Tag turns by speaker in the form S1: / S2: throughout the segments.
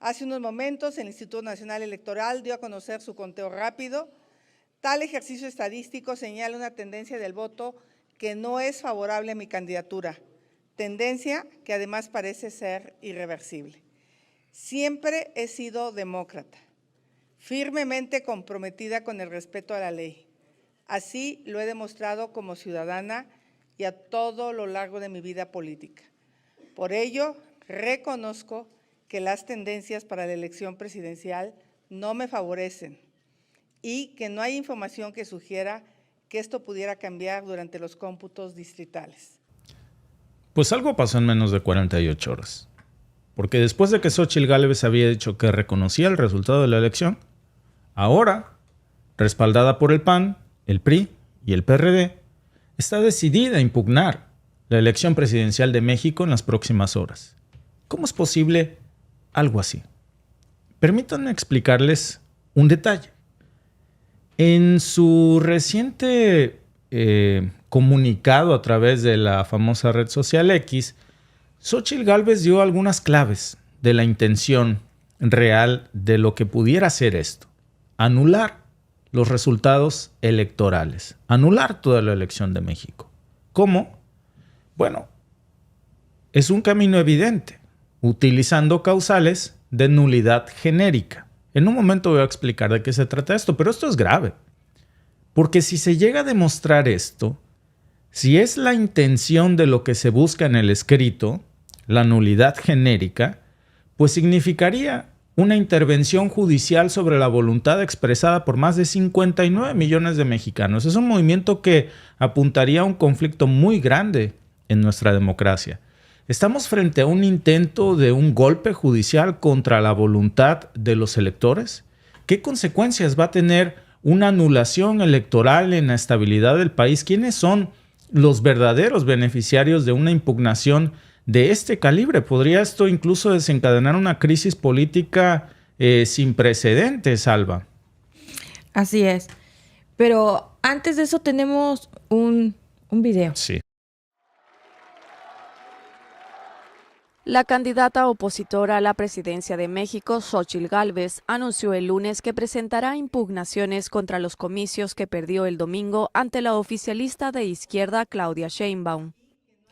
S1: Hace unos momentos, el Instituto Nacional Electoral dio a conocer su conteo rápido. Tal ejercicio estadístico señala una tendencia del voto que no es favorable a mi candidatura, tendencia que además parece ser irreversible. Siempre he sido demócrata, firmemente comprometida con el respeto a la ley. Así lo he demostrado como ciudadana y a todo lo largo de mi vida política. Por ello, reconozco que las tendencias para la elección presidencial no me favorecen y que no hay información que sugiera que esto pudiera cambiar durante los cómputos distritales.
S2: Pues algo pasó en menos de 48 horas. Porque después de que Xóchitl Gálvez había dicho que reconocía el resultado de la elección, ahora, respaldada por el PAN, el PRI y el PRD, está decidida a impugnar la elección presidencial de México en las próximas horas. ¿Cómo es posible algo así? Permítanme explicarles un detalle. En su reciente comunicado a través de la famosa red social X, Xóchitl Gálvez dio algunas claves de la intención real de lo que pudiera ser esto: anular los resultados electorales, anular toda la elección de México. ¿Cómo? Bueno, es un camino evidente, utilizando causales de nulidad genérica. En un momento voy a explicar de qué se trata esto, pero esto es grave. Porque si se llega a demostrar esto, si es la intención de lo que se busca en el escrito, la nulidad genérica, pues significaría una intervención judicial sobre la voluntad expresada por más de 59 millones de mexicanos. Es un movimiento que apuntaría a un conflicto muy grande en nuestra democracia. ¿Estamos frente a un intento de un golpe judicial contra la voluntad de los electores? ¿Qué consecuencias va a tener una anulación electoral en la estabilidad del país? ¿Quiénes son los verdaderos beneficiarios de una impugnación de este calibre? ¿Podría esto incluso desencadenar una crisis política sin precedentes, Alba?
S3: Así es. Pero antes de eso tenemos un video.
S2: Sí.
S4: La candidata opositora a la presidencia de México, Xóchitl Gálvez, anunció el lunes que presentará impugnaciones contra los comicios que perdió el domingo ante la oficialista de izquierda Claudia Sheinbaum.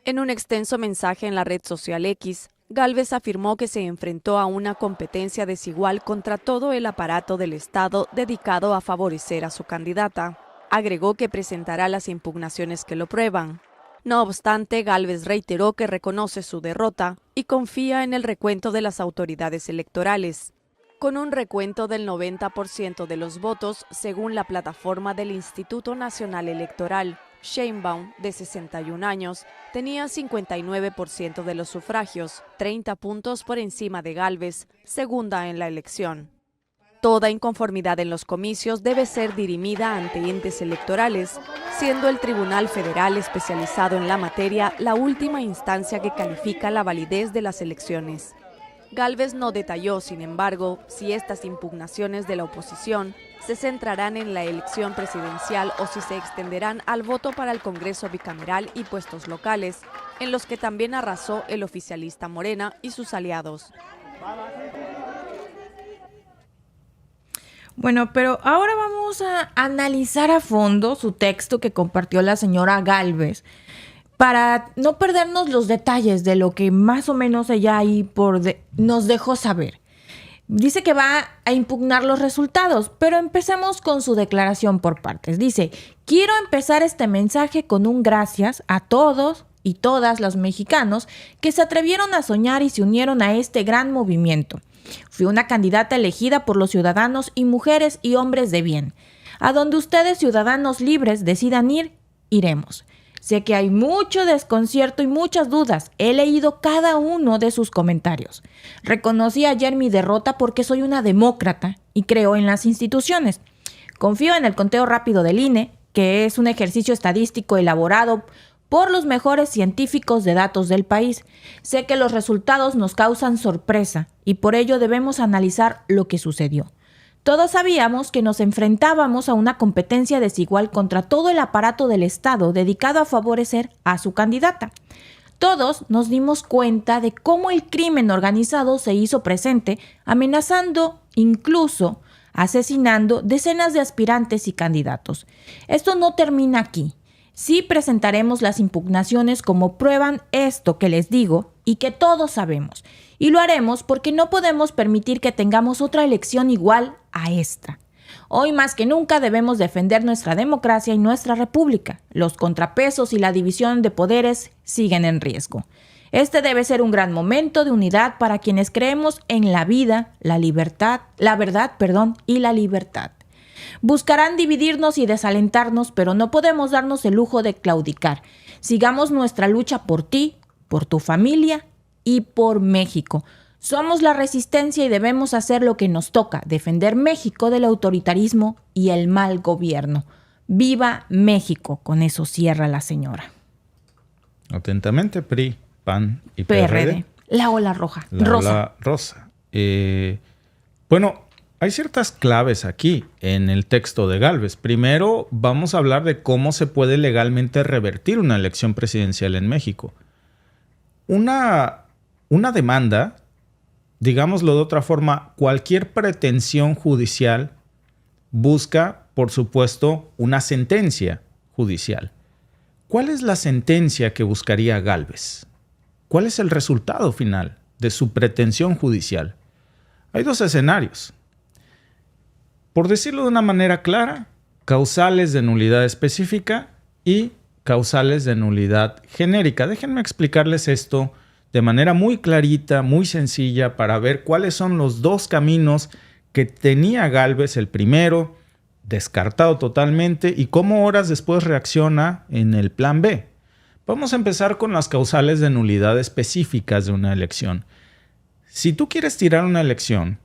S4: En un extenso mensaje en la red social X, Gálvez afirmó que se enfrentó a una competencia desigual contra todo el aparato del Estado dedicado a favorecer a su candidata. Agregó que presentará las impugnaciones que lo prueban. No obstante, Gálvez reiteró que reconoce su derrota y confía en el recuento de las autoridades electorales. Con un recuento del 90% de los votos, según la plataforma del Instituto Nacional Electoral, Sheinbaum, de 61 años, tenía 59% de los sufragios, 30 puntos por encima de Gálvez, segunda en la elección. Toda inconformidad en los comicios debe ser dirimida ante entes electorales, siendo el Tribunal Federal especializado en la materia la última instancia que califica la validez de las elecciones. Gálvez no detalló, sin embargo, si estas impugnaciones de la oposición se centrarán en la elección presidencial o si se extenderán al voto para el Congreso bicameral y puestos locales, en los que también arrasó el oficialista Morena y sus aliados.
S3: Bueno, pero ahora vamos a analizar a fondo su texto que compartió la señora Gálvez para no perdernos los detalles de lo que más o menos ella ahí nos dejó saber. Dice que va a impugnar los resultados, pero empecemos con su declaración por partes. Dice: quiero empezar este mensaje con un gracias a todos y todas los mexicanos que se atrevieron a soñar y se unieron a este gran movimiento. Fui una candidata elegida por los ciudadanos y mujeres y hombres de bien. A donde ustedes, ciudadanos libres, decidan ir, iremos. Sé que hay mucho desconcierto y muchas dudas. He leído cada uno de sus comentarios. Reconocí ayer mi derrota porque soy una demócrata y creo en las instituciones. Confío en el conteo rápido del INE, que es un ejercicio estadístico elaborado por los mejores científicos de datos del país. Sé que los resultados nos causan sorpresa y por ello debemos analizar lo que sucedió. Todos sabíamos que nos enfrentábamos a una competencia desigual contra todo el aparato del Estado dedicado a favorecer a su candidata. Todos nos dimos cuenta de cómo el crimen organizado se hizo presente, amenazando, incluso asesinando decenas de aspirantes y candidatos. Esto no termina aquí. Sí presentaremos las impugnaciones como prueban esto que les digo y que todos sabemos. Y lo haremos porque no podemos permitir que tengamos otra elección igual a esta. Hoy más que nunca debemos defender nuestra democracia y nuestra república. Los contrapesos y la división de poderes siguen en riesgo. Este debe ser un gran momento de unidad para quienes creemos en la vida, la verdad y la libertad. Buscarán dividirnos y desalentarnos, pero no podemos darnos el lujo de claudicar. Sigamos nuestra lucha por ti, por tu familia y por México. Somos la resistencia y debemos hacer lo que nos toca, defender México del autoritarismo y el mal gobierno. ¡Viva México! Con eso cierra la señora.
S2: Atentamente, PRI, PAN y PRD.
S3: La ola roja.
S2: La ola rosa. Bueno, hay ciertas claves aquí en el texto de Gálvez. Primero, vamos a hablar de cómo se puede legalmente revertir una elección presidencial en México. Una demanda, digámoslo de otra forma, cualquier pretensión judicial busca, por supuesto, una sentencia judicial. ¿Cuál es la sentencia que buscaría Gálvez? ¿Cuál es el resultado final de su pretensión judicial? Hay dos escenarios. Por decirlo de una manera clara, causales de nulidad específica y causales de nulidad genérica. Déjenme explicarles esto de manera muy clarita, muy sencilla, para ver cuáles son los dos caminos que tenía Gálvez. El primero, descartado totalmente, y cómo horas después reacciona en el plan B. Vamos a empezar con las causales de nulidad específicas de una elección. Si tú quieres tirar una elección,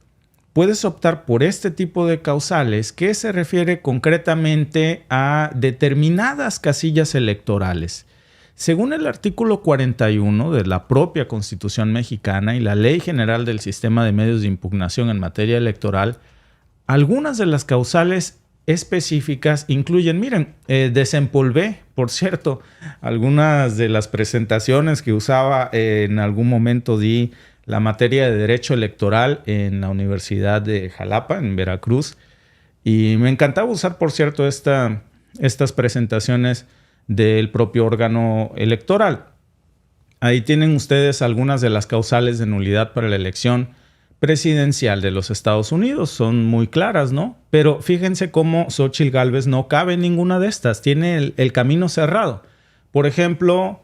S2: puedes optar por este tipo de causales que se refiere concretamente a determinadas casillas electorales. Según el artículo 41 de la propia Constitución mexicana y la Ley General del Sistema de Medios de Impugnación en materia electoral, algunas de las causales específicas incluyen, miren, desempolvé, por cierto, algunas de las presentaciones que usaba en algún momento di la materia de Derecho Electoral en la Universidad de Jalapa, en Veracruz, y me encantaba usar, por cierto, estas presentaciones del propio órgano electoral. Ahí tienen ustedes algunas de las causales de nulidad para la elección presidencial de los Estados Unidos. Son muy claras, ¿no? Pero fíjense cómo Xóchitl Gálvez no cabe en ninguna de estas. Tiene el camino cerrado. Por ejemplo,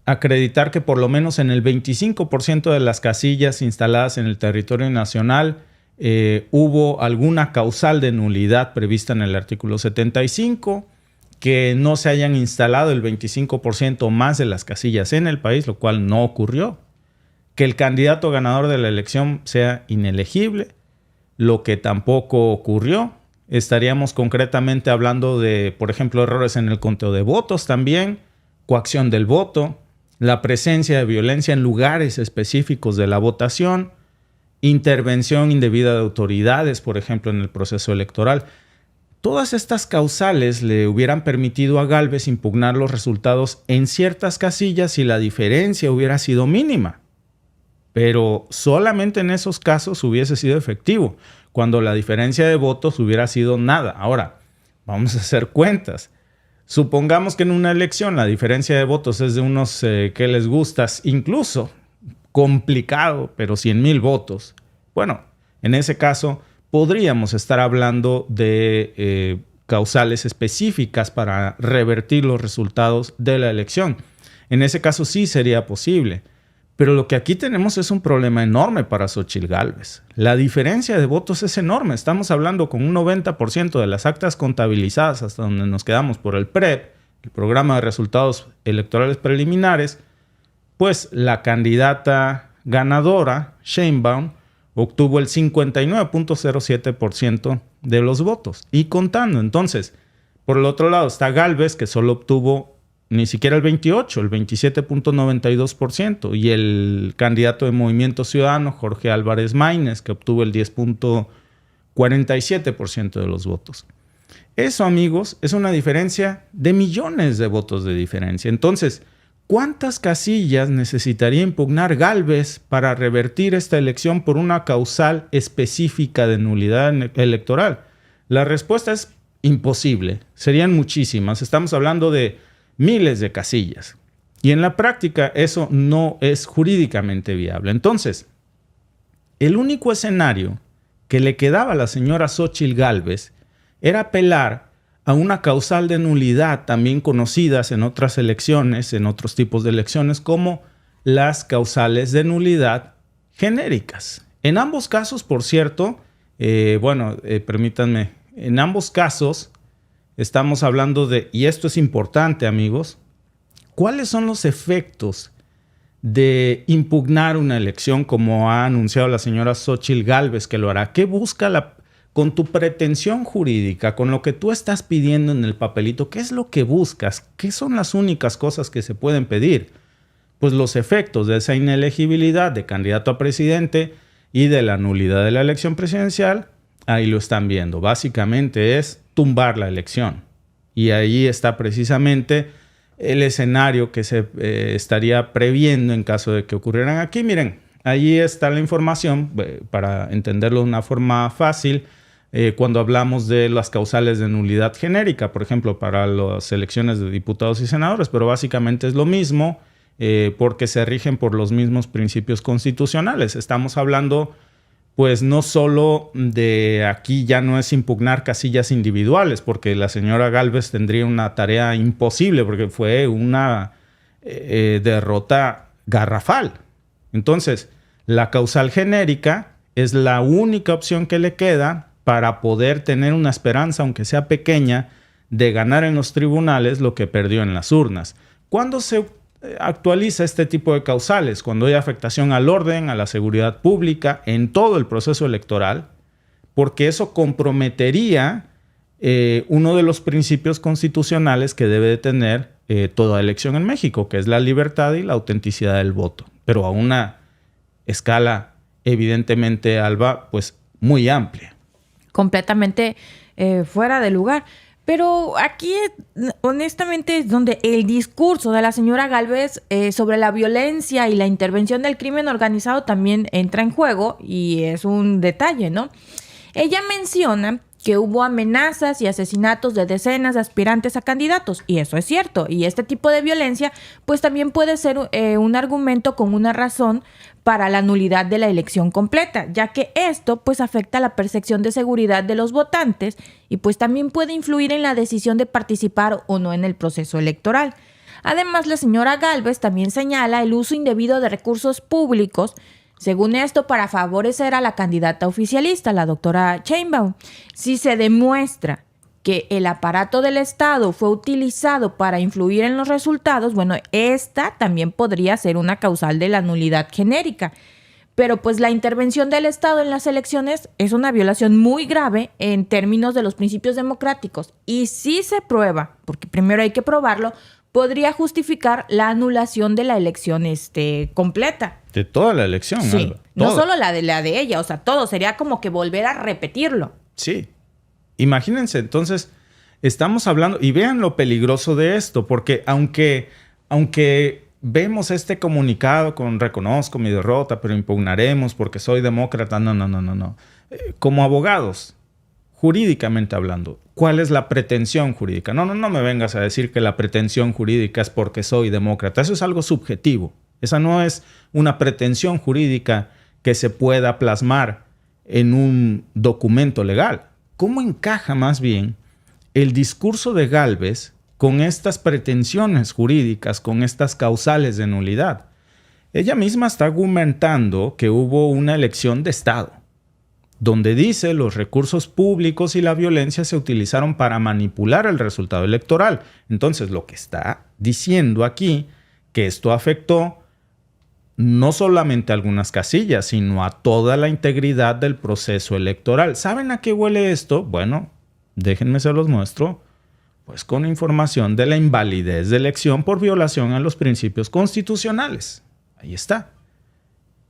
S2: acreditar que por lo menos en el 25% de las casillas instaladas en el territorio nacional hubo alguna causal de nulidad prevista en el artículo 75, que no se hayan instalado el 25% más de las casillas en el país, lo cual no ocurrió. Que el candidato ganador de la elección sea inelegible, lo que tampoco ocurrió. Estaríamos concretamente hablando de, por ejemplo, errores en el conteo de votos también, coacción del voto, la presencia de violencia en lugares específicos de la votación, intervención indebida de autoridades, por ejemplo, en el proceso electoral. Todas estas causales le hubieran permitido a Gálvez impugnar los resultados en ciertas casillas si la diferencia hubiera sido mínima. Pero solamente en esos casos hubiese sido efectivo, cuando la diferencia de votos hubiera sido nada. Ahora, vamos a hacer cuentas. Supongamos que en una elección la diferencia de votos es de unos, ¿qué les gusta? Incluso complicado, pero 100,000 votos. Bueno, en ese caso podríamos estar hablando de causales específicas para revertir los resultados de la elección. En ese caso sí sería posible. Pero lo que aquí tenemos es un problema enorme para Xóchitl Gálvez. La diferencia de votos es enorme. Estamos hablando con un 90% de las actas contabilizadas hasta donde nos quedamos por el PREP, el Programa de Resultados Electorales Preliminares, pues la candidata ganadora, Sheinbaum, obtuvo el 59.07% de los votos. Y contando, entonces, por el otro lado está Gálvez, que solo obtuvo ni siquiera el 28%, el 27.92%. Y el candidato de Movimiento Ciudadano, Jorge Álvarez Maínez, que obtuvo el 10.47% de los votos. Eso, amigos, es una diferencia de millones de votos de diferencia. Entonces, ¿Cuántas casillas necesitaría impugnar Gálvez para revertir esta elección por una causal específica de nulidad electoral? La respuesta es imposible. Serían muchísimas. Estamos hablando de miles de casillas. Y en la práctica eso no es jurídicamente viable. Entonces, el único escenario que le quedaba a la señora Xóchitl Gálvez era apelar a una causal de nulidad, también conocidas en otras elecciones, en otros tipos de elecciones, como las causales de nulidad genéricas. En ambos casos, por cierto, permítanme, en ambos casos estamos hablando de, y esto es importante, amigos, ¿cuáles son los efectos de impugnar una elección como ha anunciado la señora Xóchitl Gálvez que lo hará? ¿Qué busca con tu pretensión jurídica, con lo que tú estás pidiendo en el papelito? ¿Qué es lo que buscas? ¿Qué son las únicas cosas que se pueden pedir? Pues los efectos de esa inelegibilidad de candidato a presidente y de la nulidad de la elección presidencial, ahí lo están viendo. Básicamente es tumbar la elección. Y ahí está precisamente el escenario que se estaría previendo en caso de que ocurrieran aquí. Miren, ahí está la información para entenderlo de una forma fácil. Cuando hablamos de las causales de nulidad genérica, por ejemplo, para las elecciones de diputados y senadores, pero básicamente es lo mismo porque se rigen por los mismos principios constitucionales. Estamos hablando, pues, no solo de aquí ya no es impugnar casillas individuales, porque la señora Gálvez tendría una tarea imposible porque fue una derrota garrafal. Entonces, la causal genérica es la única opción que le queda para poder tener una esperanza, aunque sea pequeña, de ganar en los tribunales lo que perdió en las urnas. ¿Cuándo se actualiza este tipo de causales? Cuando hay afectación al orden, a la seguridad pública, en todo el proceso electoral, porque eso comprometería uno de los principios constitucionales que debe de tener toda elección en México, que es la libertad y la autenticidad del voto, pero a una escala evidentemente, Alba, pues muy amplia.
S3: Completamente fuera de lugar. Pero aquí, honestamente, es donde el discurso de la señora Gálvez sobre la violencia y la intervención del crimen organizado también entra en juego, y es un detalle, ¿no? Ella menciona que hubo amenazas y asesinatos de decenas de aspirantes a candidatos, y eso es cierto. Y este tipo de violencia, pues también puede ser un argumento con una razón para la nulidad de la elección completa, ya que esto pues afecta la percepción de seguridad de los votantes y pues también puede influir en la decisión de participar o no en el proceso electoral. Además, la señora Gálvez también señala el uso indebido de recursos públicos, según esto, para favorecer a la candidata oficialista, la doctora Sheinbaum. Si se demuestra que el aparato del Estado fue utilizado para influir en los resultados, bueno, esta también podría ser una causal de la nulidad genérica. Pero pues la intervención del Estado en las elecciones es una violación muy grave en términos de los principios democráticos. Y si se prueba, porque primero hay que probarlo, podría justificar la anulación de la elección completa.
S2: De toda la elección,
S3: sí,
S2: Alba.
S3: No solo la de ella, o sea, todo. Sería como que volver a repetirlo.
S2: Sí. Imagínense, entonces, estamos hablando, y vean lo peligroso de esto, porque aunque vemos este comunicado con reconozco mi derrota, pero impugnaremos porque soy demócrata, no. Como abogados, jurídicamente hablando, ¿cuál es la pretensión jurídica? No me vengas a decir que la pretensión jurídica es porque soy demócrata. Eso es algo subjetivo. Esa no es una pretensión jurídica que se pueda plasmar en un documento legal. ¿Cómo encaja más bien el discurso de Gálvez con estas pretensiones jurídicas, con estas causales de nulidad? Ella misma está argumentando que hubo una elección de Estado, donde dice los recursos públicos y la violencia se utilizaron para manipular el resultado electoral. Entonces, lo que está diciendo aquí, que esto afectó no solamente a algunas casillas, sino a toda la integridad del proceso electoral. ¿Saben a qué huele esto? Bueno, déjenme se los muestro. Pues con información de la invalidez de elección por violación a los principios constitucionales. Ahí está.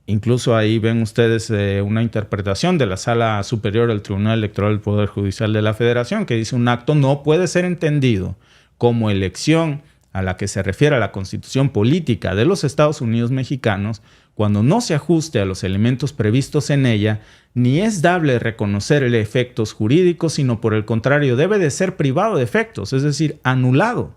S2: Incluso ahí ven ustedes una interpretación de la Sala Superior del Tribunal Electoral del Poder Judicial de la Federación que dice: un acto no puede ser entendido como elección a la que se refiere a la Constitución Política de los Estados Unidos Mexicanos, cuando no se ajuste a los elementos previstos en ella, ni es dable reconocerle efectos jurídicos, sino por el contrario debe de ser privado de efectos, es decir, anulado,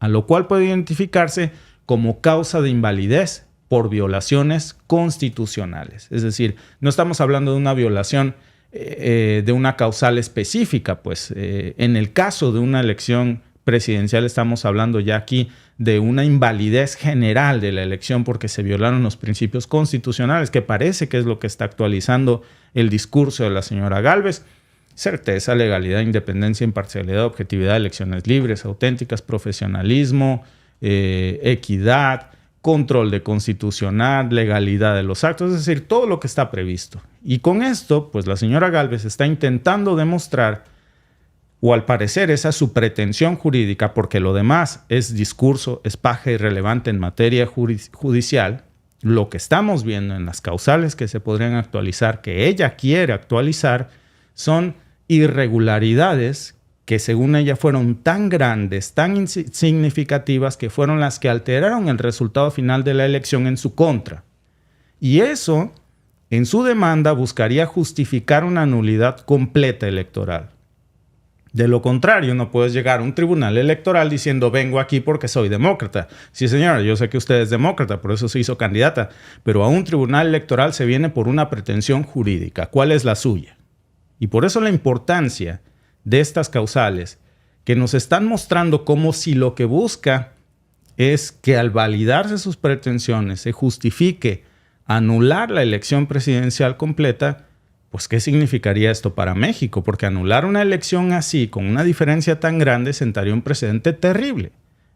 S2: a lo cual puede identificarse como causa de invalidez por violaciones constitucionales. Es decir, no estamos hablando de una violación de una causal específica, pues en el caso de una elección presidencial estamos hablando ya aquí de una invalidez general de la elección porque se violaron los principios constitucionales, que parece que es lo que está actualizando el discurso de la señora Gálvez. Certeza, legalidad, independencia, imparcialidad, objetividad, elecciones libres, auténticas, profesionalismo, equidad, control de constitucional, legalidad de los actos, es decir, todo lo que está previsto. Y con esto, pues la señora Gálvez está intentando demostrar, o al parecer esa es su pretensión jurídica, porque lo demás es discurso, es paja irrelevante en materia judicial, lo que estamos viendo en las causales que se podrían actualizar, que ella quiere actualizar, son irregularidades que según ella fueron tan grandes, tan significativas, que fueron las que alteraron el resultado final de la elección en su contra. Y eso, en su demanda, buscaría justificar una nulidad completa electoral. De lo contrario, no puedes llegar a un tribunal electoral diciendo vengo aquí porque soy demócrata. Sí, señora, yo sé que usted es demócrata, por eso se hizo candidata, pero a un tribunal electoral se viene por una pretensión jurídica. ¿Cuál es la suya? Y por eso la importancia de estas causales que nos están mostrando como si lo que busca es que al validarse sus pretensiones se justifique anular la elección presidencial completa. Pues, ¿qué significaría esto para México? Porque anular una elección así, con una diferencia tan grande, sentaría un precedente terrible.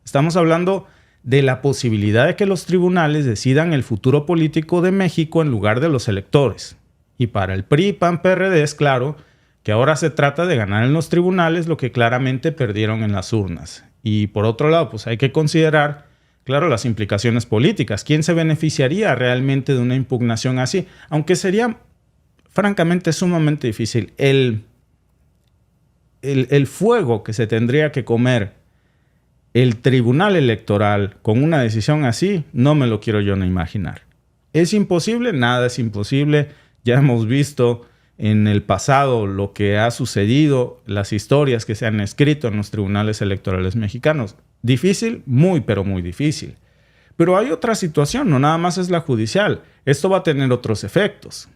S2: Estamos hablando de la posibilidad de que los tribunales decidan el futuro político de México en lugar de los electores. Y para el PRI, PAN, PRD es claro que ahora se trata de ganar en los tribunales lo que claramente perdieron en las urnas. Y por otro lado, pues hay que considerar, claro, las implicaciones políticas. ¿Quién se beneficiaría realmente de una impugnación así? Aunque sería francamente sumamente difícil. El fuego que se tendría que comer el tribunal electoral con una decisión así, no me lo quiero yo ni imaginar. ¿Es imposible? Nada es imposible. Ya hemos visto en el pasado lo que ha sucedido, las historias que se han escrito en los tribunales electorales mexicanos. Difícil, muy, pero muy difícil. Pero hay otra situación, no nada más es la judicial. Esto va a tener otros efectos.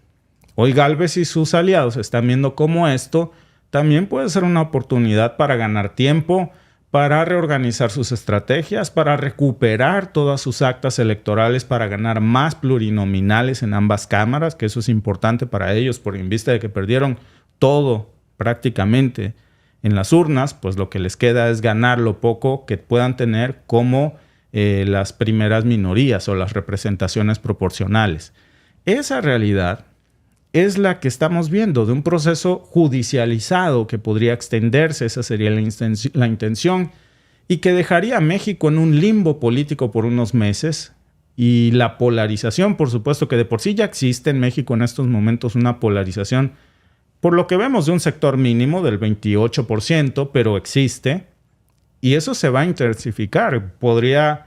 S2: Hoy Gálvez y sus aliados están viendo cómo esto también puede ser una oportunidad para ganar tiempo, para reorganizar sus estrategias, para recuperar todas sus actas electorales, para ganar más plurinominales en ambas cámaras, que eso es importante para ellos, por en vista de que perdieron todo prácticamente en las urnas, pues lo que les queda es ganar lo poco que puedan tener como las primeras minorías o las representaciones proporcionales. Esa realidad es la que estamos viendo de un proceso judicializado que podría extenderse, esa sería la intención, y que dejaría a México en un limbo político por unos meses. Y la polarización, por supuesto, que de por sí ya existe en México en estos momentos una polarización, por lo que vemos de un sector mínimo del 28%, pero existe, y eso se va a intensificar. Podría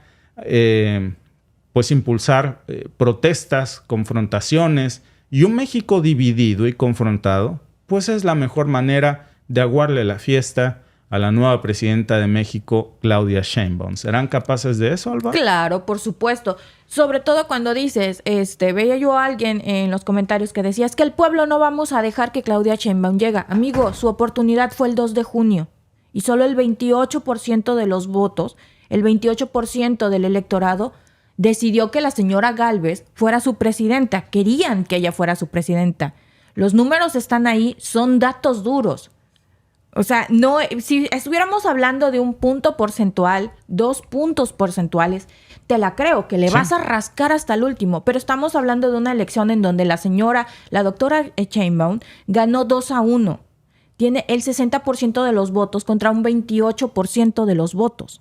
S2: pues impulsar protestas, confrontaciones. Y un México dividido y confrontado, pues es la mejor manera de aguarle la fiesta a la nueva presidenta de México, Claudia Sheinbaum. ¿Serán capaces de eso, Alba?
S3: Claro, por supuesto. Sobre todo cuando dices, veía yo a alguien en los comentarios que decía, es que el pueblo no vamos a dejar que Claudia Sheinbaum llegue. Amigo, su oportunidad fue el 2 de junio. Y solo el 28% de los votos, el 28% del electorado, decidió que la señora Gálvez fuera su presidenta. Querían que ella fuera su presidenta. Los números están ahí, son datos duros. O sea, no, si estuviéramos hablando de un punto porcentual, 2 puntos porcentuales, te la creo, que le vas a rascar hasta el último. Pero estamos hablando de una elección en donde la doctora Sheinbaum, ganó 2-1. Tiene el 60% de los votos contra un 28% de los votos.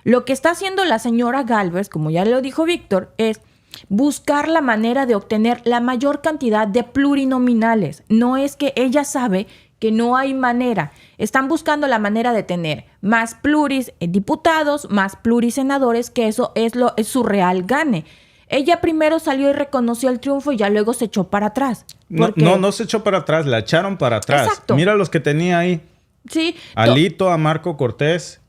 S3: Lo que está haciendo la señora Gálvez, como ya lo dijo Víctor, es buscar la manera de obtener la mayor cantidad de plurinominales. No es que ella sabe que no hay manera. Están buscando la manera de tener más pluris diputados, más pluris senadores, que eso es su real gane. Ella primero salió y reconoció el triunfo y ya luego se echó para atrás.
S2: No se echó para atrás, la echaron para atrás.
S3: Exacto.
S2: Mira los que tenía ahí.
S3: Sí.
S2: Alito, a Marco Cortés.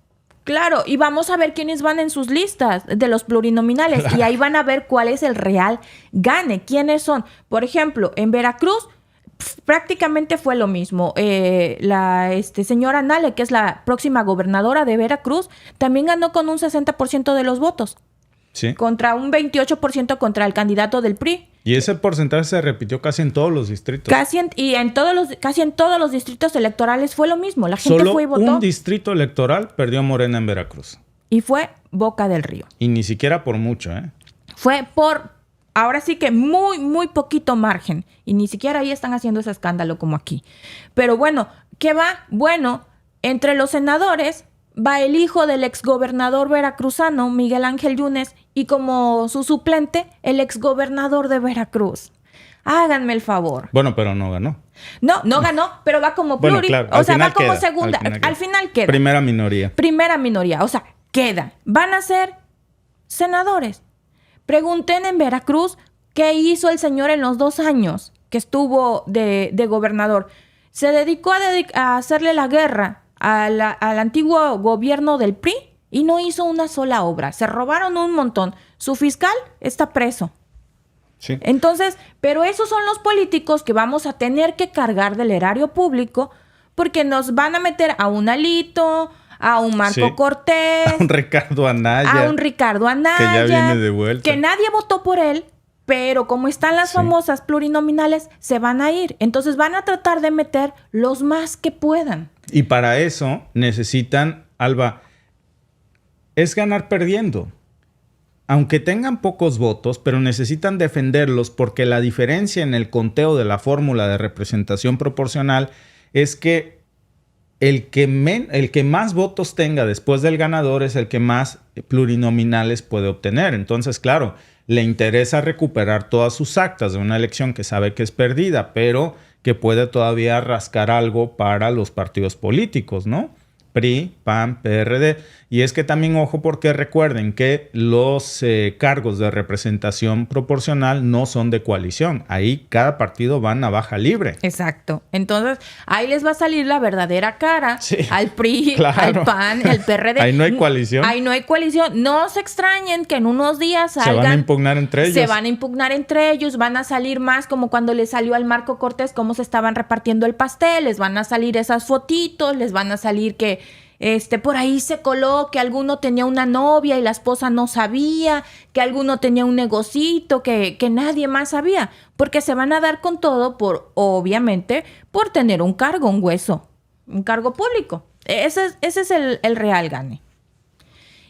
S3: Claro, y vamos a ver quiénes van en sus listas de los plurinominales. Claro. Y ahí van a ver cuál es el real gane, quiénes son. Por ejemplo, en Veracruz prácticamente fue lo mismo. La señora Nale, que es la próxima gobernadora de Veracruz, también ganó con un 60% de los votos.
S2: Sí.
S3: Contra un 28% contra el candidato del PRI.
S2: Y ese porcentaje se repitió casi en todos los distritos.
S3: Casi en todos los distritos electorales fue lo mismo. La gente
S2: Solo
S3: fue y votó.
S2: Un distrito electoral perdió Morena en Veracruz.
S3: Y fue Boca del Río.
S2: Y ni siquiera por mucho, ¿eh?
S3: Fue por, ahora sí que muy, muy poquito margen. Y ni siquiera ahí están haciendo ese escándalo como aquí. Pero bueno, ¿qué va? Bueno, entre los senadores va el hijo del exgobernador veracruzano, Miguel Ángel Yunes, y como su suplente, el exgobernador de Veracruz. Háganme el favor.
S2: Bueno, pero no ganó.
S3: No ganó, pero va como pluri.
S2: Bueno, claro,
S3: o sea, va como
S2: queda,
S3: segunda. Al final queda.
S2: Primera minoría.
S3: Primera minoría. O sea, queda. Van a ser senadores. Pregunten en Veracruz qué hizo el señor en los 2 años que estuvo de gobernador. Se dedicó a hacerle la guerra al antiguo gobierno del PRI y no hizo una sola obra. Se robaron un montón. Su fiscal está preso.
S2: Sí.
S3: Entonces, pero esos son los políticos que vamos a tener que cargar del erario público porque nos van a meter a un Alito, a un Marco Cortés,
S2: a un Ricardo Anaya.
S3: Que
S2: ya viene de vuelta.
S3: Que nadie votó por él, pero como están las famosas plurinominales, se van a ir. Entonces van a tratar de meter los más que puedan.
S2: Y para eso necesitan, Alba, es ganar perdiendo. Aunque tengan pocos votos, pero necesitan defenderlos porque la diferencia en el conteo de la fórmula de representación proporcional es que el que más votos tenga después del ganador es el que más plurinominales puede obtener. Entonces, claro, le interesa recuperar todas sus actas de una elección que sabe que es perdida, pero que puede todavía rascar algo para los partidos políticos, ¿no? PRI, PAN, PRD. Y es que también, ojo, porque recuerden que los cargos de representación proporcional no son de coalición. Ahí cada partido va a navaja libre.
S3: Exacto. Entonces, ahí les va a salir la verdadera cara al PRI,
S2: claro,
S3: al PAN, al PRD.
S2: Ahí no hay coalición.
S3: Ahí no hay coalición. No se extrañen que en unos días salgan.
S2: Se van a impugnar entre ellos.
S3: Se van a impugnar entre ellos. Van a salir más como cuando le salió al Marco Cortés cómo se estaban repartiendo el pastel. Les van a salir esas fotitos. Les van a salir que por ahí se coló que alguno tenía una novia y la esposa no sabía, que alguno tenía un negocito que nadie más sabía, porque se van a dar con todo obviamente, por tener un cargo, un hueso, un cargo público. Ese es el real gane.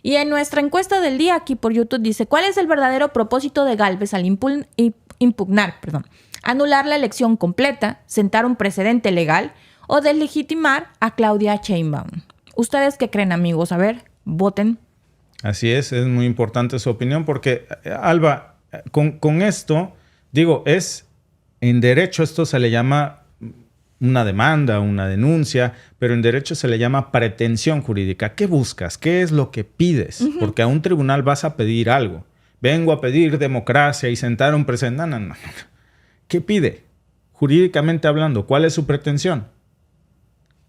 S3: Y en nuestra encuesta del día aquí por YouTube dice, ¿cuál es el verdadero propósito de Gálvez al anular la elección completa, sentar un precedente legal o deslegitimar a Claudia Sheinbaum? ¿Ustedes qué creen, amigos? A ver, voten.
S2: Así es muy importante su opinión porque, Alba, con esto, digo, en derecho esto se le llama una demanda, una denuncia, pero en derecho se le llama pretensión jurídica. ¿Qué buscas? ¿Qué es lo que pides? Porque a un tribunal vas a pedir algo. Vengo a pedir democracia y sentar un precedente. No. ¿Qué pide? Jurídicamente hablando, ¿cuál es su pretensión?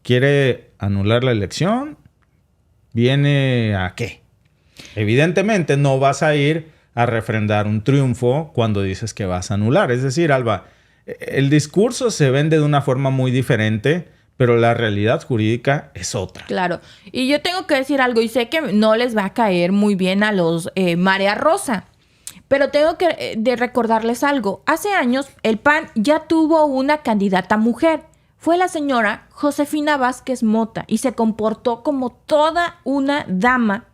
S2: ¿Quiere anular la elección? ¿Viene a qué? Evidentemente no vas a ir a refrendar un triunfo cuando dices que vas a anular. Es decir, Alba, el discurso se vende de una forma muy diferente, pero la realidad jurídica es otra.
S3: Claro. Y yo tengo que decir algo, y sé que no les va a caer muy bien a los Marea Rosa, pero tengo que recordarles algo. Hace años el PAN ya tuvo una candidata mujer. Fue la señora Josefina Vázquez Mota y se comportó como toda una dama.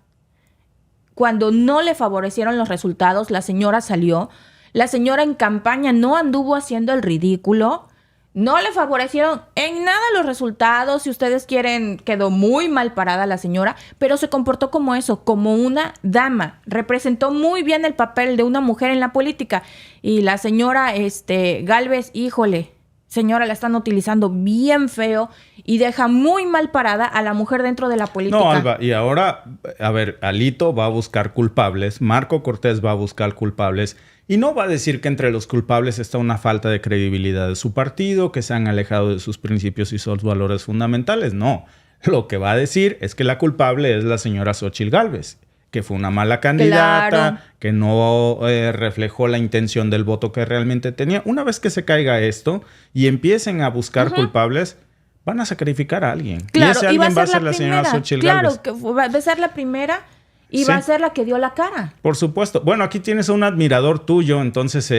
S3: Cuando no le favorecieron los resultados, la señora salió. La señora en campaña no anduvo haciendo el ridículo. No le favorecieron en nada los resultados. Si ustedes quieren, quedó muy mal parada la señora, pero se comportó como eso, como una dama. Representó muy bien el papel de una mujer en la política. Y la señora Gálvez, híjole, señora la están utilizando bien feo y deja muy mal parada a la mujer dentro de la política.
S2: No, Alba, y ahora, a ver, Alito va a buscar culpables, Marco Cortés va a buscar culpables, y no va a decir que entre los culpables está una falta de credibilidad de su partido, que se han alejado de sus principios y sus valores fundamentales. No, lo que va a decir es que la culpable es la señora Xóchitl Gálvez, que fue una mala candidata,
S3: Claro.
S2: que no reflejó la intención del voto que realmente tenía. Una vez que se caiga esto y empiecen a buscar culpables, van a sacrificar a alguien.
S3: Claro,
S2: y ese
S3: y va
S2: alguien
S3: a ser la
S2: señora
S3: primera.
S2: Xóchitl
S3: Claro,
S2: Gálvez.
S3: que va a ser la primera y
S2: Sí.
S3: va a ser la que dio la cara.
S2: Por supuesto. Bueno, aquí tienes a un admirador tuyo, entonces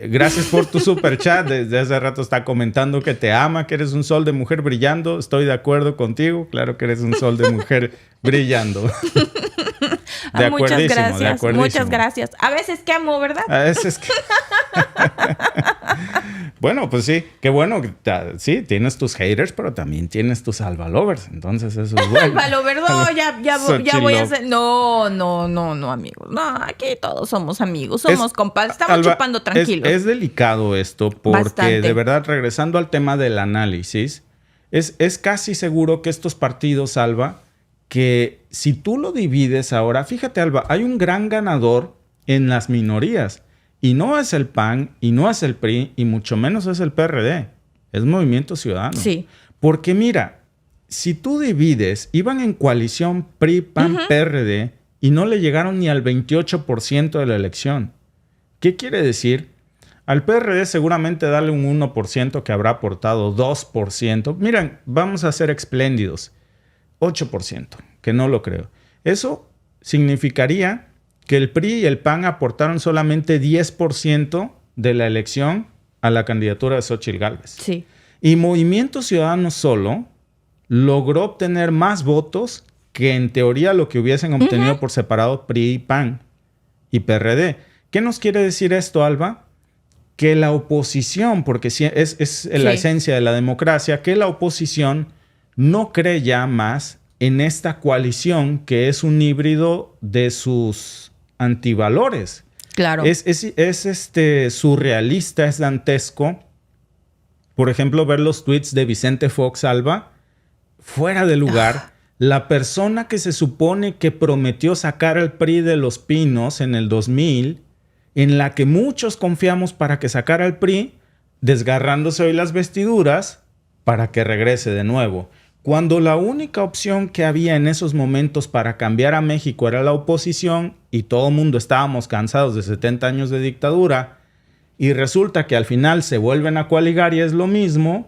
S2: gracias por tu super chat. Desde hace rato está comentando que te ama, que eres un sol de mujer brillando. Estoy de acuerdo contigo. Claro que eres un sol de mujer brillando. De
S3: Muchas
S2: acuerdísimo, de
S3: gracias,
S2: acuerdísimo.
S3: muchas gracias. A veces quemo, ¿verdad?
S2: A veces que... Bueno, pues sí, qué bueno. Sí, tienes tus haters, pero también tienes tus Alba lovers. Entonces eso es bueno.
S3: Palo Verdón, ya voy a hacer. No, amigos. No, aquí todos somos amigos, somos compadres. Estamos
S2: Alba,
S3: chupando tranquilos.
S2: Es delicado esto porque
S3: Bastante.
S2: de verdad, regresando al tema del análisis, es casi seguro que estos partidos, Alba, que si tú lo divides ahora, fíjate, Alba, hay un gran ganador en las minorías. Y no es el PAN, y no es el PRI, y mucho menos es el PRD. Es Movimiento Ciudadano.
S3: Sí.
S2: Porque mira, si tú divides, iban en coalición PRI, PAN, PRD, y no le llegaron ni al 28% de la elección. ¿Qué quiere decir? Al PRD seguramente darle un 1% que habrá aportado 2%. Miren, vamos a ser espléndidos. 8%, que no lo creo. Eso significaría que el PRI y el PAN aportaron solamente 10% de la elección a la candidatura de Xóchitl Gálvez.
S3: Sí.
S2: Y Movimiento Ciudadano solo logró obtener más votos que en teoría lo que hubiesen obtenido por separado PRI, PAN y PRD. ¿Qué nos quiere decir esto, Alba? Que la oposición, porque es la esencia de la democracia, que la oposición no cree ya más en esta coalición que es un híbrido de sus antivalores.
S3: Claro.
S2: Es surrealista, es dantesco. Por ejemplo, ver los tweets de Vicente Fox, Alba, fuera de lugar. La persona que se supone que prometió sacar al PRI de los pinos en el 2000, en la que muchos confiamos para que sacara al PRI, desgarrándose hoy las vestiduras para que regrese de nuevo. Cuando la única opción que había en esos momentos para cambiar a México era la oposición y todo el mundo estábamos cansados de 70 años de dictadura y resulta que al final se vuelven a coaligar y es lo mismo.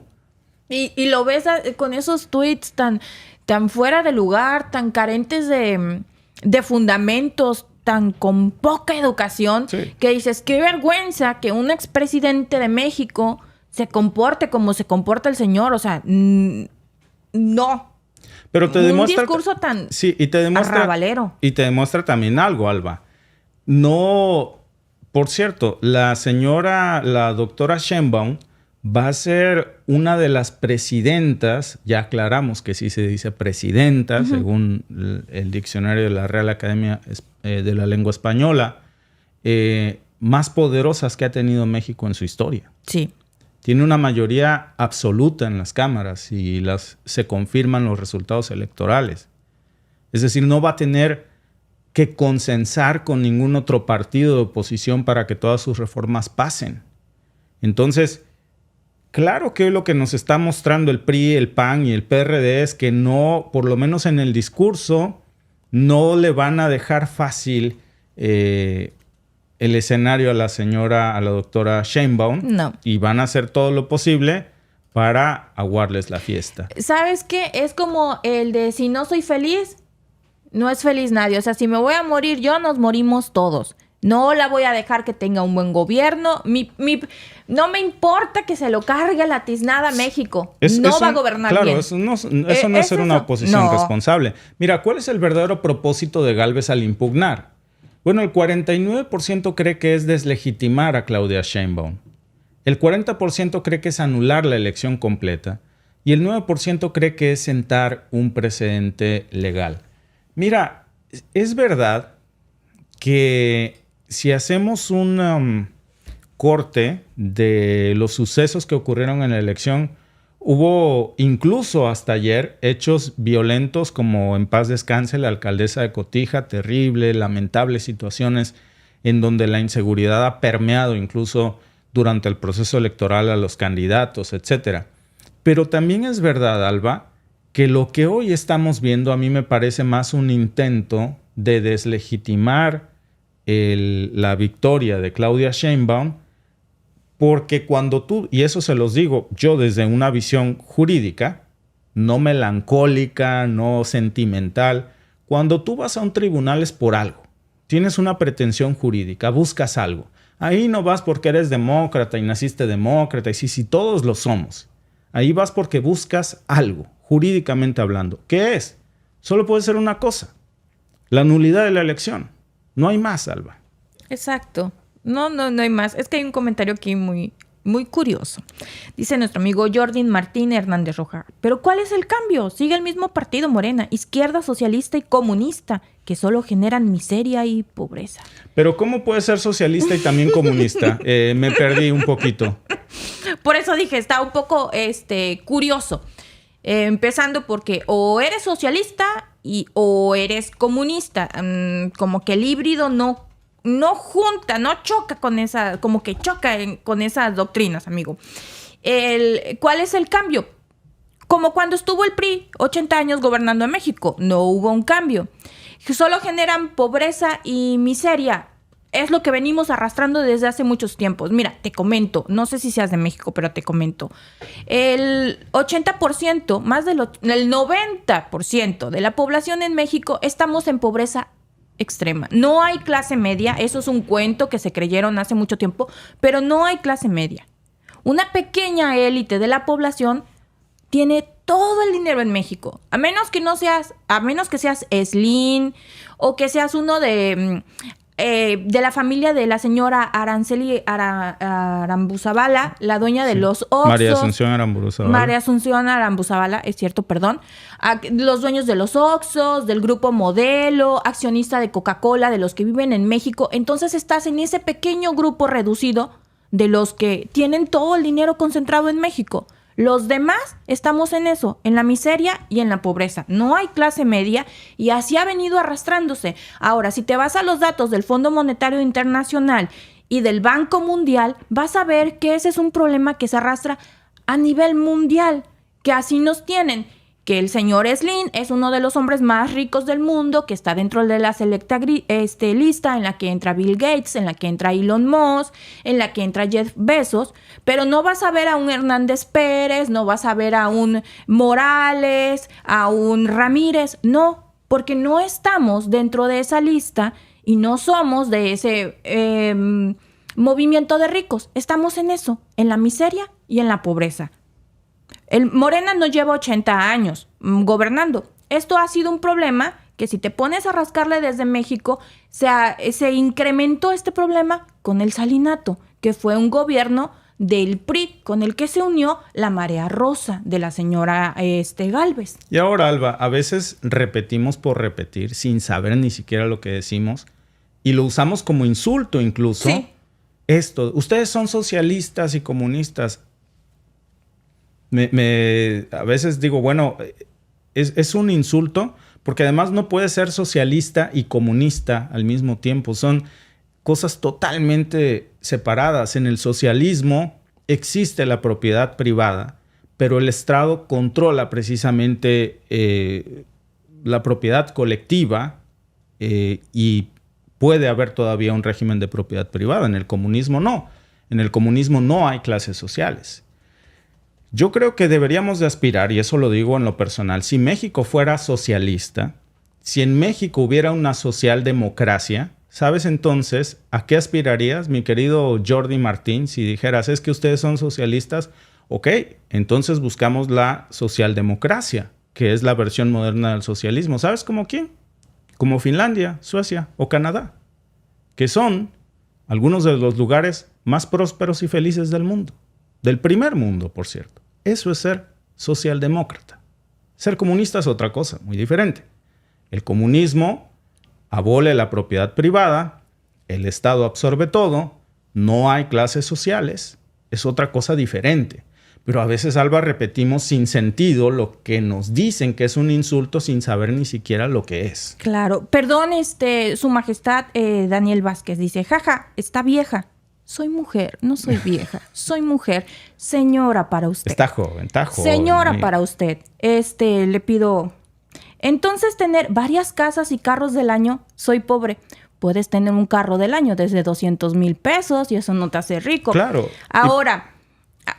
S3: Y lo ves con esos tweets tan fuera de lugar, tan carentes de fundamentos, tan con poca educación,
S2: Sí.
S3: que dices, qué vergüenza que un expresidente de México se comporte como se comporta el señor. O sea, no.
S2: Pero te
S3: Un
S2: demuestra...
S3: discurso tan
S2: Sí, y te demuestra...
S3: arrabalero.
S2: Y te demuestra también algo, Alba. No... Por cierto, la doctora Sheinbaum va a ser una de las presidentas, ya aclaramos que sí se dice presidenta, según el diccionario de la Real Academia de la Lengua Española, más poderosas que ha tenido México en su historia.
S3: Sí.
S2: Tiene una mayoría absoluta en las cámaras y se confirman los resultados electorales. Es decir, no va a tener que consensar con ningún otro partido de oposición para que todas sus reformas pasen. Entonces, claro que hoy lo que nos está mostrando el PRI, el PAN y el PRD es que no, por lo menos en el discurso, no le van a dejar fácil el escenario a la doctora Sheinbaum.
S3: No.
S2: Y van a hacer todo lo posible para aguarles la fiesta.
S3: ¿Sabes qué? Es como el de si no soy feliz, no es feliz nadie. O sea, si me voy a morir yo, nos morimos todos. No la voy a dejar que tenga un buen gobierno. No me importa que se lo cargue la tiznada a México. No va a gobernar bien.
S2: Claro, eso no es ser una oposición responsable. Mira, ¿cuál es el verdadero propósito de Gálvez al impugnar? Bueno, el 49% cree que es deslegitimar a Claudia Sheinbaum. El 40% cree que es anular la elección completa. Y el 9% cree que es sentar un precedente legal. Mira, es verdad que si hacemos un corte de los sucesos que ocurrieron en la elección. Hubo incluso hasta ayer hechos violentos como en paz descanse la alcaldesa de Cotija, terrible, lamentables situaciones en donde la inseguridad ha permeado incluso durante el proceso electoral a los candidatos, etc. Pero también es verdad, Alba, que lo que hoy estamos viendo a mí me parece más un intento de deslegitimar la victoria de Claudia Sheinbaum, porque cuando tú, y eso se los digo yo desde una visión jurídica, no melancólica, no sentimental, cuando tú vas a un tribunal es por algo. Tienes una pretensión jurídica, buscas algo. Ahí no vas porque eres demócrata y naciste demócrata, y sí, todos lo somos. Ahí vas porque buscas algo, jurídicamente hablando. ¿Qué es? Solo puede ser una cosa: la nulidad de la elección. No hay más, Alba.
S3: Exacto. No hay más. Es que hay un comentario aquí muy curioso. Dice nuestro amigo Jordi Martín Hernández Roja. ¿Pero cuál es el cambio? Sigue el mismo partido Morena, izquierda, socialista y comunista, que solo generan miseria y pobreza.
S2: Pero ¿cómo puede ser socialista y también comunista? Me perdí un poquito.
S3: Por eso dije, está un poco curioso. Empezando porque o eres socialista o eres comunista. Como que el híbrido no junta, no choca con esa, como que choca con esas doctrinas, amigo. ¿Cuál es el cambio? Como cuando estuvo el PRI, 80 años gobernando en México, no hubo un cambio. Solo generan pobreza y miseria. Es lo que venimos arrastrando desde hace muchos tiempos. Mira, te comento, no sé si seas de México, pero te comento. El 80%, más del 90% de la población en México estamos en pobreza extrema. No hay clase media, eso es un cuento que se creyeron hace mucho tiempo, pero no hay clase media. Una pequeña élite de la población tiene todo el dinero en México, a menos que seas Slim o que seas uno de la familia de la señora Araceli Arambuzabala, la dueña de los Oxxos.
S2: María Asunción Arambuzabala.
S3: María Asunción Arambuzabala, es cierto, perdón. Los dueños de los Oxxos, del Grupo Modelo, accionista de Coca-Cola, de los que viven en México. Entonces estás en ese pequeño grupo reducido de los que tienen todo el dinero concentrado en México. Los demás estamos en eso, en la miseria y en la pobreza. No hay clase media y así ha venido arrastrándose. Ahora, si te vas a los datos del Fondo Monetario Internacional y del Banco Mundial, vas a ver que ese es un problema que se arrastra a nivel mundial, que así nos tienen. Que el señor Slim es uno de los hombres más ricos del mundo, que está dentro de la selecta lista en la que entra Bill Gates, en la que entra Elon Musk, en la que entra Jeff Bezos, pero no vas a ver a un Hernández Pérez, no vas a ver a un Morales, a un Ramírez, no, porque no estamos dentro de esa lista y no somos de ese movimiento de ricos, estamos en eso, en la miseria y en la pobreza. El Morena no lleva 80 años gobernando. Esto ha sido un problema que si te pones a rascarle desde México, se incrementó este problema con el salinato, que fue un gobierno del PRI con el que se unió la marea rosa de la señora Gálvez.
S2: Y ahora, Alba, a veces repetimos por repetir sin saber ni siquiera lo que decimos y lo usamos como insulto incluso.
S3: Sí.
S2: Esto, ustedes son socialistas y comunistas. A veces digo, bueno, es un insulto porque además no puede ser socialista y comunista al mismo tiempo. Son cosas totalmente separadas. En el socialismo existe la propiedad privada, pero el Estado controla precisamente la propiedad colectiva y puede haber todavía un régimen de propiedad privada. En el comunismo no. En el comunismo no hay clases sociales. Yo creo que deberíamos de aspirar, y eso lo digo en lo personal, si México fuera socialista, si en México hubiera una socialdemocracia, ¿sabes entonces a qué aspirarías, mi querido Jordi Martín? Si dijeras, es que ustedes son socialistas, ok, entonces buscamos la socialdemocracia, que es la versión moderna del socialismo. ¿Sabes como quién? Como Finlandia, Suecia o Canadá, que son algunos de los lugares más prósperos y felices del mundo. Del primer mundo, por cierto. Eso es ser socialdemócrata. Ser comunista es otra cosa, muy diferente. El comunismo abole la propiedad privada, el Estado absorbe todo, no hay clases sociales, es otra cosa diferente. Pero a veces, Alba, repetimos sin sentido lo que nos dicen que es un insulto sin saber ni siquiera lo que es.
S3: Claro. Perdón, Su Majestad Daniel Vázquez dice, jaja, está vieja. Soy mujer, no soy vieja. Soy mujer. Señora para usted.
S2: Está joven.
S3: Señora para usted. Le pido... Entonces, tener varias casas y carros del año, soy pobre. Puedes tener un carro del año desde 200,000 pesos y eso no te hace rico.
S2: Claro.
S3: Ahora,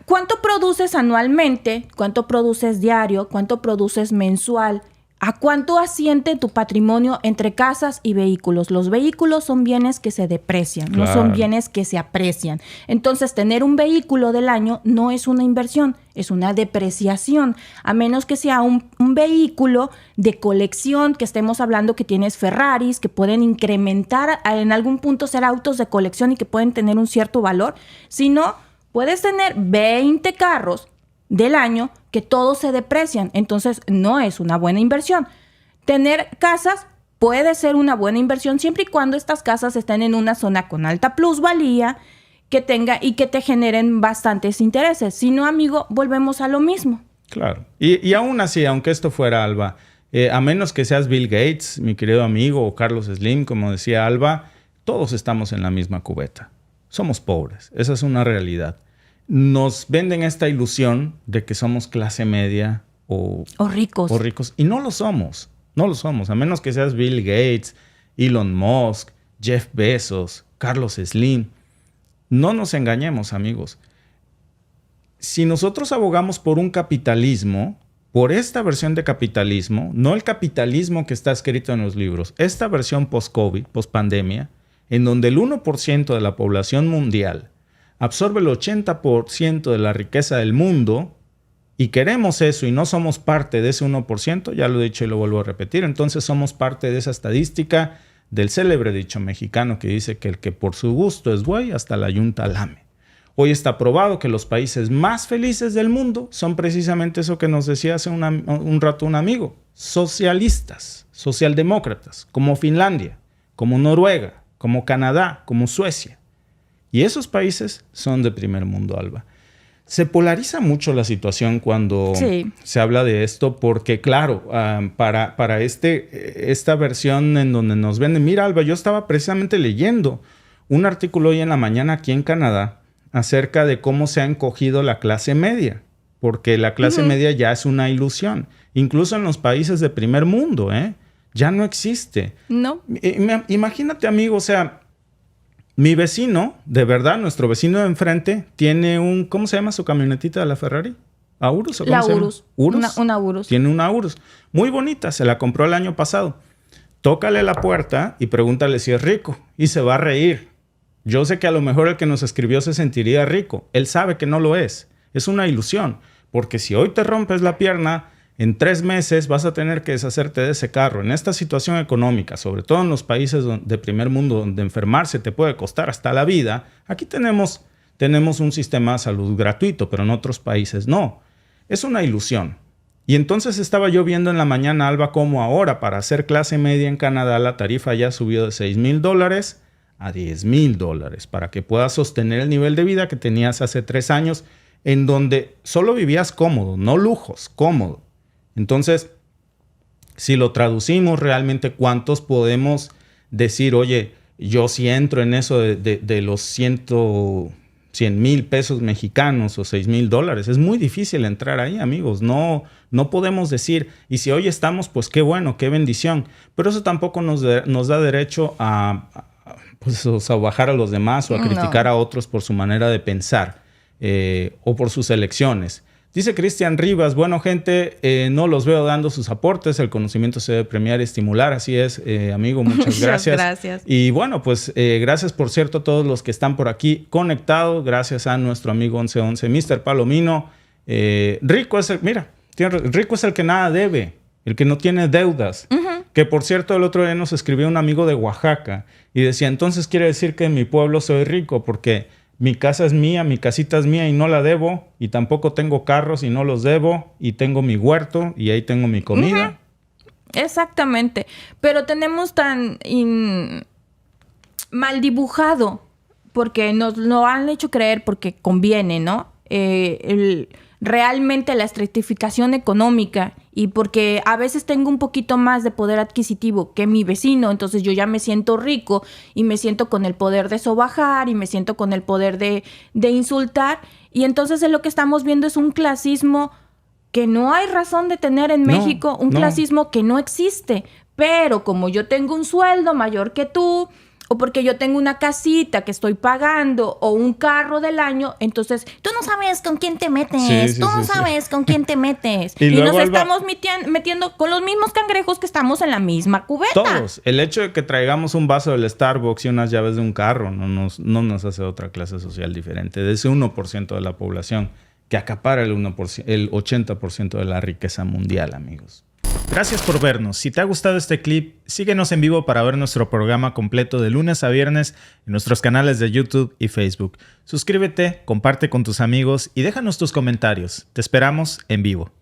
S3: ¿cuánto produces anualmente? ¿Cuánto produces diario? ¿Cuánto produces mensual? ¿A cuánto asciende tu patrimonio entre casas y vehículos? Los vehículos son bienes que se deprecian,
S2: Claro.
S3: no son bienes que se aprecian. Entonces, tener un vehículo del año no es una inversión, es una depreciación. A menos que sea un vehículo de colección, que estemos hablando que tienes Ferraris, que pueden incrementar en algún punto ser autos de colección y que pueden tener un cierto valor. Si no, puedes tener 20 carros del año que todos se deprecian, entonces no es una buena inversión. Tener casas puede ser una buena inversión siempre y cuando estas casas estén en una zona con alta plusvalía que tenga y que te generen bastantes intereses. Si no, amigo, volvemos a lo mismo.
S2: Claro. Y aún así, aunque esto fuera, Alba, a menos que seas Bill Gates, mi querido amigo, o Carlos Slim, como decía Alba, todos estamos en la misma cubeta. Somos pobres. Esa es una realidad. Nos venden esta ilusión de que somos clase media o
S3: ricos.
S2: O ricos. Y no lo somos. No lo somos. A menos que seas Bill Gates, Elon Musk, Jeff Bezos, Carlos Slim. No nos engañemos, amigos. Si nosotros abogamos por un capitalismo, por esta versión de capitalismo, no el capitalismo que está escrito en los libros, esta versión post-COVID, post-pandemia, en donde el 1% de la población mundial absorbe el 80% de la riqueza del mundo y queremos eso y no somos parte de ese 1%, ya lo he dicho y lo vuelvo a repetir, entonces somos parte de esa estadística del célebre dicho mexicano que dice que el que por su gusto es buey, hasta la yunta lame. Hoy está probado que los países más felices del mundo son precisamente eso que nos decía hace un rato un amigo, socialistas, socialdemócratas, como Finlandia, como Noruega, como Canadá, como Suecia. Y esos países son de primer mundo, Alba. Se polariza mucho la situación cuando se habla de esto porque, claro, para esta versión en donde nos venden... Mira, Alba, yo estaba precisamente leyendo un artículo hoy en la mañana aquí en Canadá acerca de cómo se ha encogido la clase media, porque la clase media ya es una ilusión. Incluso en los países de primer mundo, ya no existe.
S3: No.
S2: Imagínate, amigo, o sea... Mi vecino, de verdad, nuestro vecino de enfrente, tiene un... ¿Cómo se llama su camionetita de la Ferrari? ¿Aurus? ¿O cómo
S3: la
S2: se llama?
S3: Urus.
S2: ¿Urus?
S3: Una Urus.
S2: Tiene una Urus. Muy bonita, se la compró el año pasado. Tócale la puerta y pregúntale si es rico. Y se va a reír. Yo sé que a lo mejor el que nos escribió se sentiría rico. Él sabe que no lo es. Es una ilusión. Porque si hoy te rompes la pierna... En 3 meses vas a tener que deshacerte de ese carro. En esta situación económica, sobre todo en los países de primer mundo, donde enfermarse te puede costar hasta la vida, aquí tenemos un sistema de salud gratuito, pero en otros países no. Es una ilusión. Y entonces estaba yo viendo en la mañana, Alba, cómo ahora para hacer clase media en Canadá la tarifa ya subió de $6,000 a $10,000 para que puedas sostener el nivel de vida que tenías hace 3 años, en donde solo vivías cómodo, no lujos, cómodo. Entonces, si lo traducimos realmente, ¿cuántos podemos decir, oye, yo sí entro en eso de los 100,000 pesos mexicanos o $6,000? Es muy difícil entrar ahí, amigos. No podemos decir, y si hoy estamos, pues qué bueno, qué bendición. Pero eso tampoco nos da derecho a bajar a los demás o a criticar a otros por su manera de pensar o por sus elecciones. Dice Cristian Rivas, bueno, gente, no los veo dando sus aportes, el conocimiento se debe premiar y estimular, así es, amigo, muchas gracias.
S3: Gracias.
S2: Y bueno, pues gracias, por cierto, a todos los que están por aquí conectados, gracias a nuestro amigo 1111, Mr. Palomino. Rico es el que nada debe, el que no tiene deudas. Que por cierto, el otro día nos escribió un amigo de Oaxaca y decía, entonces quiere decir que en mi pueblo soy rico porque... Mi casa es mía, mi casita es mía y no la debo. Y tampoco tengo carros y no los debo. Y tengo mi huerto y ahí tengo mi comida.
S3: Exactamente. Pero tenemos tan mal dibujado porque nos lo han hecho creer porque conviene, ¿no? Realmente la estratificación económica y porque a veces tengo un poquito más de poder adquisitivo que mi vecino, entonces yo ya me siento rico y me siento con el poder de sobajar y me siento con el poder de insultar, y entonces lo que estamos viendo es un clasismo que no hay razón de tener en México, un clasismo que no existe, pero como yo tengo un sueldo mayor que tú, o porque yo tengo una casita que estoy pagando, o un carro del año, entonces tú no sabes con quién te metes, tú no sabes con quién te metes. Y nos estamos metiendo con los mismos cangrejos que estamos en la misma cubeta.
S2: Todos. El hecho de que traigamos un vaso del Starbucks y unas llaves de un carro no nos hace otra clase social diferente de ese 1% de la población que acapara el 80% de la riqueza mundial, amigos. Gracias por vernos. Si te ha gustado este clip, síguenos en vivo para ver nuestro programa completo de lunes a viernes en nuestros canales de YouTube y Facebook. Suscríbete, comparte con tus amigos y déjanos tus comentarios. Te esperamos en vivo.